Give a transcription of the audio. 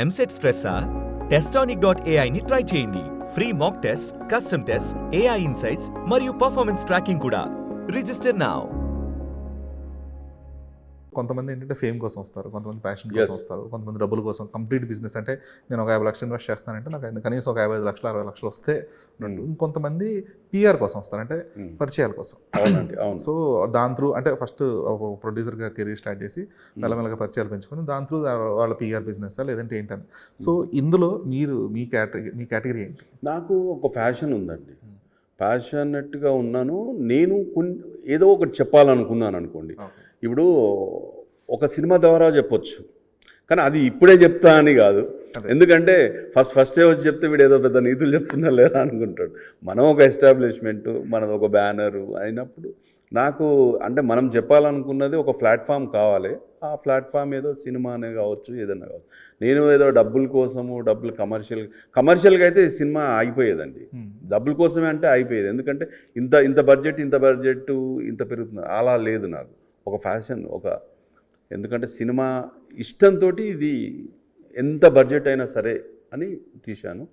EAMCET స్ట్రెస్సా? Testonic.ai ని try చేయండి. Free mock test, custom test, AI insights మరియు పర్ఫార్మెన్స్ ట్రాకింగ్ కూడా. Register now. కొంతమంది ఏంటంటే ఫేమ్ కోసం వస్తారు, కొంతమంది ప్యాషన్ కోసం వస్తారు, కొంతమంది డబ్బుల కోసం. కంప్లీట్ బిజినెస్ అంటే నేను ఒక 50 లక్షలు ఇన్వెస్ట్ చేస్తానంటే నాకు కనీసం ఒక 55 లక్షలు 60 లక్షలు వస్తే ఇంకొంతమంది పిఆర్ కోసం వస్తారు, అంటే పరిచయాల కోసం. సో దాని త్రూ అంటే ఫస్ట్ ప్రొడ్యూసర్గా కెరీర్ స్టార్ట్ చేసి మెల్లమెల్లగా పరిచయాలు పెంచుకొని దాని త్రూ వాళ్ళ పిఆర్ బిజినెస్ లేదంటే ఏంటని. సో ఇందులో మీరు మీ కేటగిరీ ఏంటి? నాకు ఒక ఫ్యాషన్ ఉందండి, ప్యాషనెట్గా ఉన్నాను నేను. ఏదో ఒకటి చెప్పాలనుకున్నాను అనుకోండి, ఇప్పుడు ఒక సినిమా ద్వారా చెప్పొచ్చు, కానీ అది ఇప్పుడే చెప్తా అని కాదు. ఎందుకంటే ఫస్టే వచ్చి చెప్తే వీడు ఏదో పెద్ద నీతులు చెప్తున్నా లేదా అనుకుంటాడు. మనం ఒక ఎస్టాబ్లిష్మెంటు, మనది ఒక బ్యానరు అయినప్పుడు నాకు అంటే మనం చెప్పాలనుకున్నది ఒక ప్లాట్ఫామ్ కావాలి. ఆ ప్లాట్ఫామ్ ఏదో సినిమా అనే కావచ్చు, ఏదైనా కావచ్చు. నేను ఏదో డబ్బుల కోసము కమర్షియల్గా అయితే సినిమా అయిపోయేదండి. డబ్బుల కోసమే అంటే అయిపోయేది. ఎందుకంటే ఇంత బడ్జెట్ ఇంత పెరుగుతుంది అలా లేదు. నాకు ఒక ఫ్యాషన్ ఎందుకంటే సినిమా ఇష్టంతో ఇది ఎంత బడ్జెట్ అయినా సరే అని తీశాను.